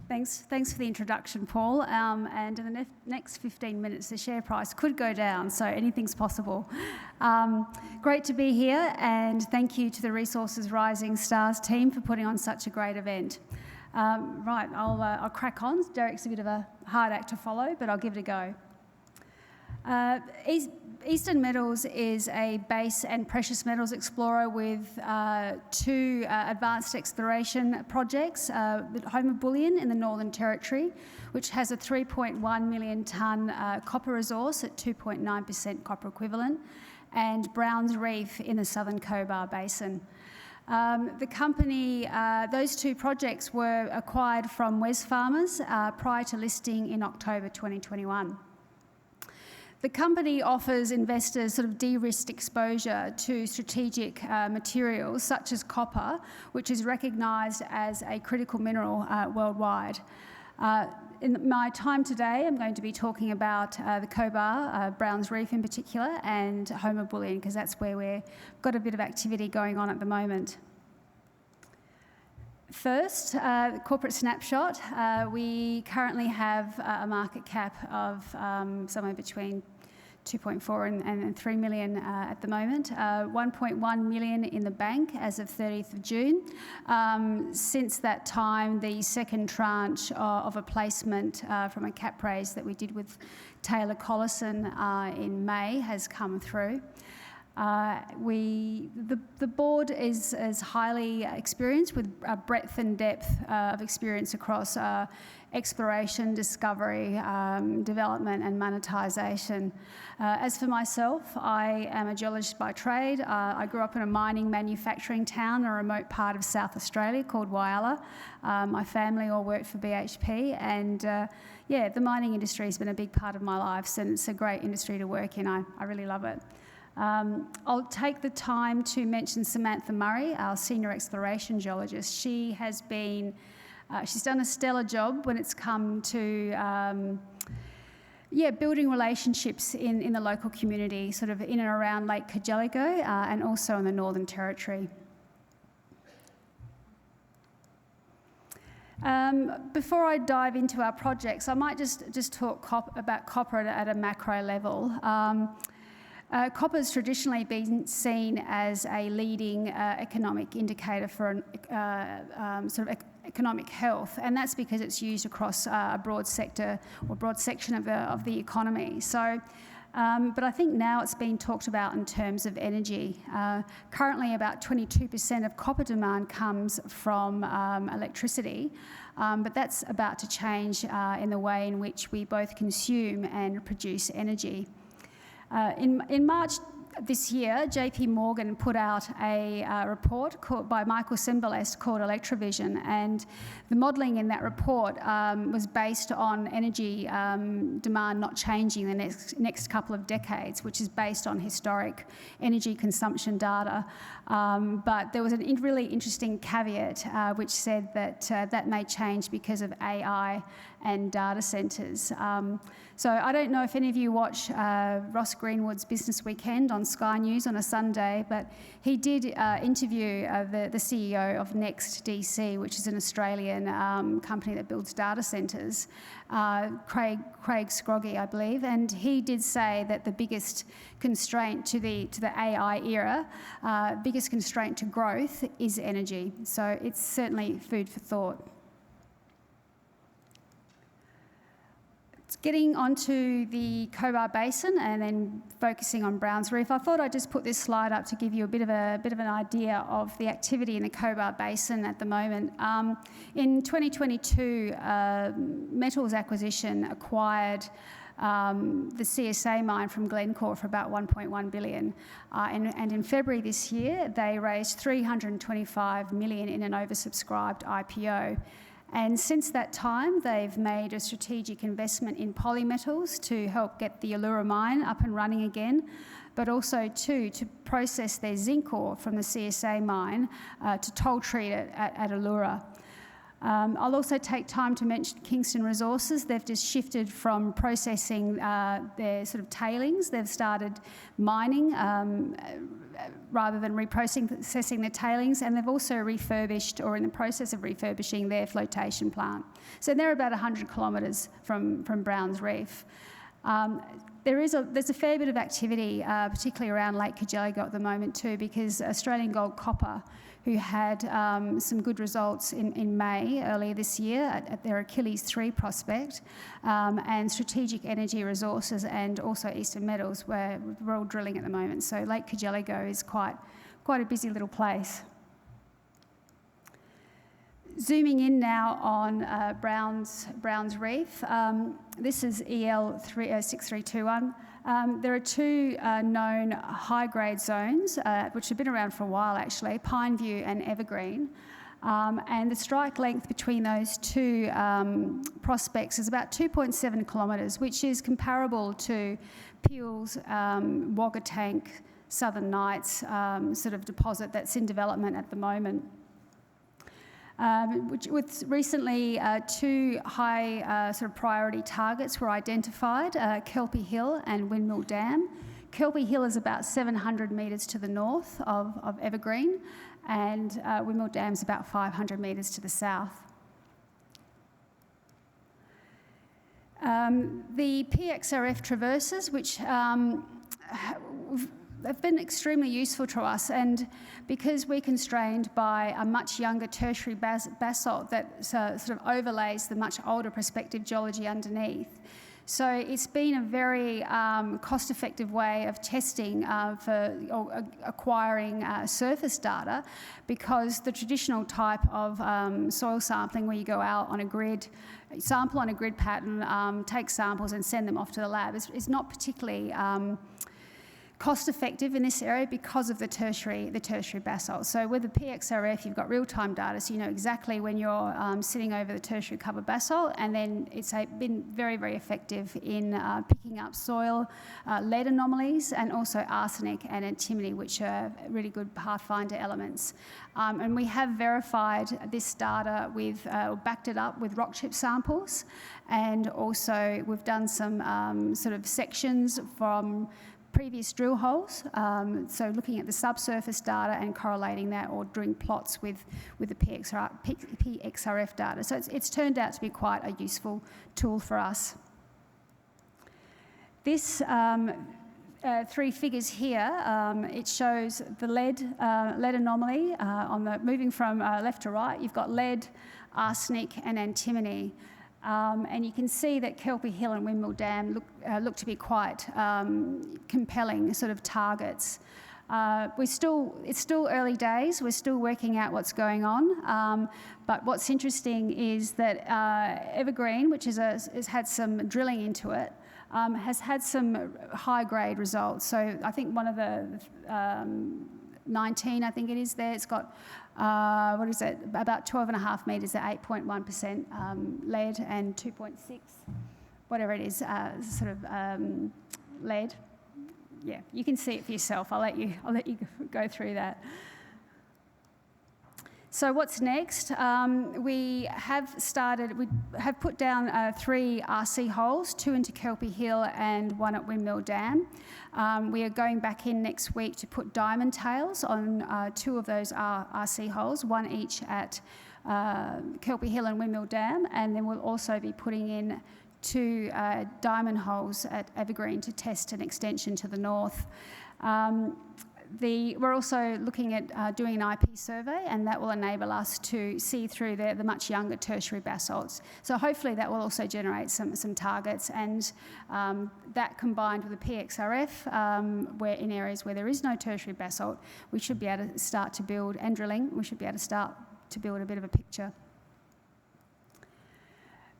Thanks for the introduction, Paul. And in the next 15 minutes, the share price could go down, so anything's possible. Great to be here, and thank you to the Resources Rising Stars team for putting on such a great event. Right, I'll crack on. Derek's a bit of a hard act to follow, but I'll give it a go. Eastern Metals is a base and precious metals explorer with two advanced exploration projects, Homer Bullion in the Northern Territory, which has a 3.1 million tonne copper resource at 2.9% copper equivalent, and Browns Reef in the Southern Cobar Basin. The company, those two projects were acquired from Wesfarmers prior to listing in October 2021. The company offers investors sort of de-risked exposure to strategic materials such as copper, which is recognised as a critical mineral worldwide. In my time today, I'm going to be talking about the Cobar, Browns Reef in particular, and Homer Bullion, because that's where we've got a bit of activity going on at the moment. First, corporate snapshot. We currently have a market cap of somewhere between 2.4 and 3 million at the moment, 1.1 million in the bank as of 30th of June. Since that time, the second tranche of a placement from a cap raise that we did with Taylor Collison in May has come through. The board is highly experienced with a breadth and depth of experience across exploration, discovery, development and monetisation. As for myself, I am a geologist by trade. I grew up in a mining manufacturing town in a remote part of South Australia called Whyalla. My family all worked for BHP, and yeah, the mining industry has been a big part of my life, and it's a great industry to work in. I really love it. I'll take the time to mention Samantha Murray, our senior exploration geologist. She has been, she's done a stellar job when it's come to building relationships in the local community, sort of in and around Lake Cargelligo and also in the Northern Territory. Before I dive into our projects, I might just talk about copper at a macro level. Copper has traditionally been seen as a leading economic indicator for sort of economic health, and that's because it's used across a broad sector or broad section of the economy. So, but I think now it's being talked about in terms of energy. Currently, about 22% of copper demand comes from electricity, but that's about to change in the way in which we both consume and produce energy. In March this year, JP Morgan put out a report by Michael Sembalest called Electrovision, and the modelling in that report was based on energy demand not changing in the next couple of decades, which is based on historic energy consumption data. But there was a really interesting caveat which said that that may change because of AI and data centres. So I don't know if any of you watch Ross Greenwood's Business Weekend on Sky News on a Sunday, but he did interview the CEO of NextDC, which is an Australian company that builds data centres, Craig Scroggie, I believe, and he did say that the biggest constraint to the AI era, biggest constraint to growth is energy. So it's certainly food for thought. Getting onto the Cobar Basin and then focusing on Browns Reef, I thought I'd just put this slide up to give you a bit of an idea of the activity in the Cobar Basin at the moment. In 2022, Metals Acquisition acquired the CSA mine from Glencore for about 1.1 billion. And in February this year, they raised 325 million in an oversubscribed IPO. And since that time, they've made a strategic investment in Polymetals to help get the Allura mine up and running again, but also to process their zinc ore from the CSA mine to toll treat it at Allura. I'll also take time to mention Kingston Resources. They've just shifted from processing their sort of tailings. They've started mining rather than reprocessing the tailings, and they've also refurbished or in the process of refurbishing their flotation plant. So they're about 100 kilometres from Browns Reef. There's a fair bit of activity, particularly around Lake Cargelligo at the moment too, because Australian Gold Copper, who had some good results in May earlier this year at their Achilles 3 prospect, and Strategic Energy Resources and also Eastern Metals, where we're all drilling at the moment. So Lake Cargelligo is quite a busy little place. Zooming in now on Browns Reef, this is EL 6321. There are two known high-grade zones, which have been around for a while actually, Pineview and Evergreen. And the strike length between those two prospects is about 2.7 kilometres, which is comparable to Peel's Wagga Tank Southern Nights sort of deposit that's in development at the moment. With recently two high sort of priority targets were identified, Kelpie Hill and Windmill Dam. Kelpie Hill is about 700 metres to the north of Evergreen, and Windmill Dam is about 500 metres to the south. The PXRF traverses, which they've been extremely useful to us, and because we're constrained by a much younger tertiary basalt that sort of overlays the much older prospective geology underneath. So it's been a very cost-effective way of testing for acquiring surface data, because the traditional type of soil sampling where you go out on a grid, sample on a grid pattern, take samples and send them off to the lab is not particularly cost-effective in this area because of the tertiary basalt. So with the PXRF, you've got real-time data, so you know exactly when you're sitting over the tertiary cover basalt, and then it's been very, very effective in picking up soil, lead anomalies, and also arsenic and antimony, which are really good pathfinder elements. And we have verified this data with, or backed it up with rock chip samples, and also we've done some sort of sections from previous drill holes, so looking at the subsurface data and correlating that, or doing plots with the PXRF data. So it's turned out to be quite a useful tool for us. This three figures here, it shows the lead anomaly moving from left to right. You've got lead, arsenic, and antimony. And you can see that Kelpie Hill and Windmill Dam look to be quite compelling sort of targets. It's still early days. We're still working out what's going on. But what's interesting is that Evergreen, which has had some drilling into it, has had some high-grade results. So I think one of the 19, I think it is there, it's got what is it, about 12.5 metres at 8.1% lead and 2.6, whatever it is, sort of lead. Yeah, you can see it for yourself. I'll let you go through that. So what's next? We have put down 3 RC holes, 2 into Kelpie Hill and 1 at Windmill Dam. We are going back in next week to put diamond tails on 2 of those RC holes, 1 each at Kelpie Hill and Windmill Dam, and then we'll also be putting in 2 diamond holes at Evergreen to test an extension to the north. We're also looking at doing an IP survey, and that will enable us to see through the much younger tertiary basalts. So hopefully that will also generate some targets, and that combined with the PXRF, where in areas where there is no tertiary basalt, we should be able to start to build, and drilling, we should be able to start to build a bit of a picture.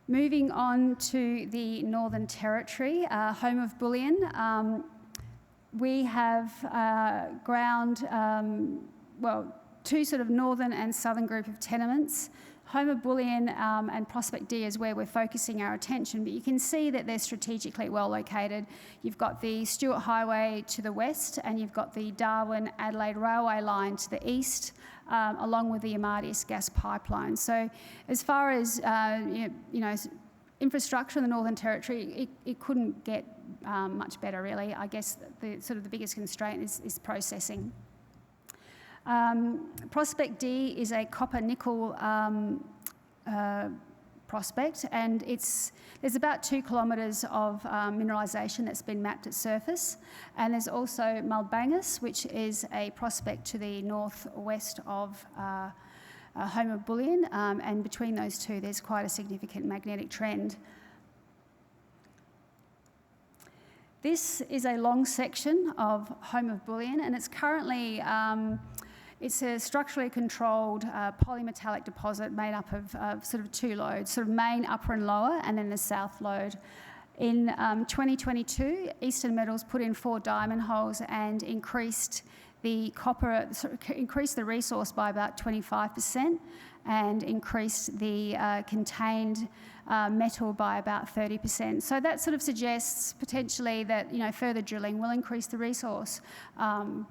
Moving on to the Northern Territory, home of bullion. We have ground, 2 sort of northern and southern group of tenements. Home of Bullion and Prospect D is where we're focusing our attention, but you can see that they're strategically well located. You've got the Stuart Highway to the west, and you've got the Darwin-Adelaide Railway line to the east, along with the Amadeus gas pipeline. So as far as infrastructure in the Northern Territory, it couldn't get much better, really. I guess the biggest constraint is processing. Prospect D is a copper-nickel prospect, and there's about 2 kilometres of mineralisation that's been mapped at surface, and there's also Mulbangus, which is a prospect to the northwest of Homer Bullion, and between those two there's quite a significant magnetic trend. This is a long section of Homer Bullion, and it's currently it's a structurally controlled polymetallic deposit made up of sort of 2 lodes, sort of main, upper and lower, and then the south lode. In 2022, Eastern Metals put in 4 diamond holes and increased the resource by about 25% and increased the contained metal by about 30%. So that sort of suggests potentially that, you know, further drilling will increase the resource, you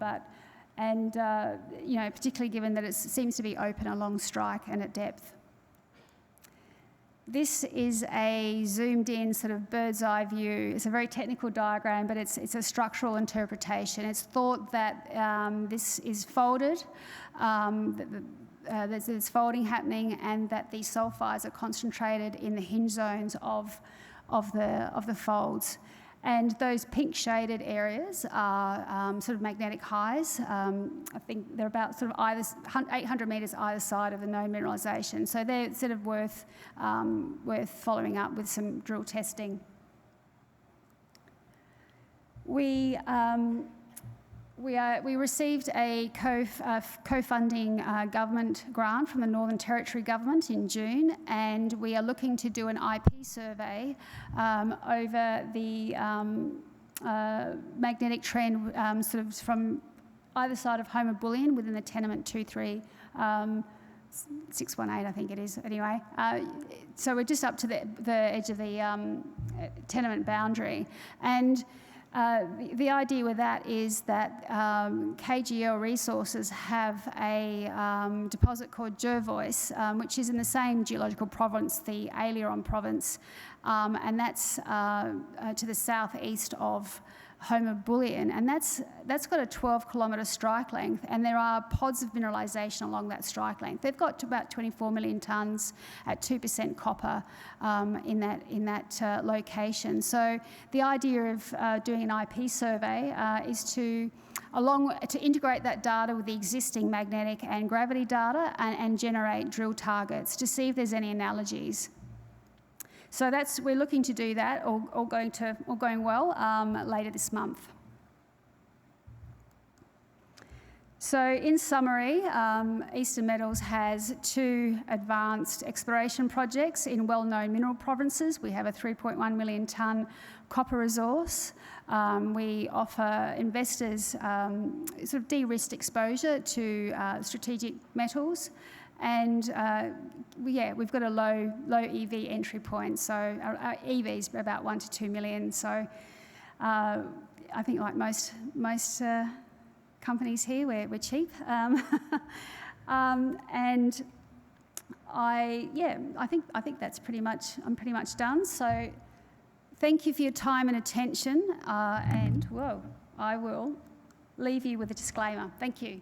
know, particularly given that it seems to be open along strike and at depth. This is a zoomed-in sort of bird's eye view. It's a very technical diagram, but it's a structural interpretation. It's thought that this is folded, there's folding happening, and that the sulfides are concentrated in the hinge zones of the folds. And those pink shaded areas are sort of magnetic highs. I think they're about sort of 800 metres either side of the known mineralisation. So they're sort of worth following up with some drill testing. We received a co-funding government grant from the Northern Territory Government in June, and we are looking to do an IP survey over the magnetic trend sort of from either side of Homer Bullion within the tenement 23618, I think it is, anyway. So we're just up to the edge of the tenement boundary. And the idea with that is that KGL Resources have a deposit called Jervois, which is in the same geological province, the Aileron province, and that's to the southeast of Homer Bullion, and that's got a 12-kilometre strike length, and there are pods of mineralisation along that strike length. They've got to about 24 million tonnes at 2% copper in that location. So the idea of doing an IP survey is to integrate that data with the existing magnetic and gravity data and generate drill targets to see if there's any analogies. So we're looking to do that, all going well, later this month. So in summary, Eastern Metals has 2 advanced exploration projects in well-known mineral provinces. We have a 3.1 million tonne copper resource. We offer investors sort of de-risked exposure to strategic metals. And we've got a low EV entry point, so our EV's about 1 to 2 million. So I think, like most companies here, we're cheap. And I think that's I'm pretty much done. So thank you for your time and attention. I will leave you with a disclaimer. Thank you.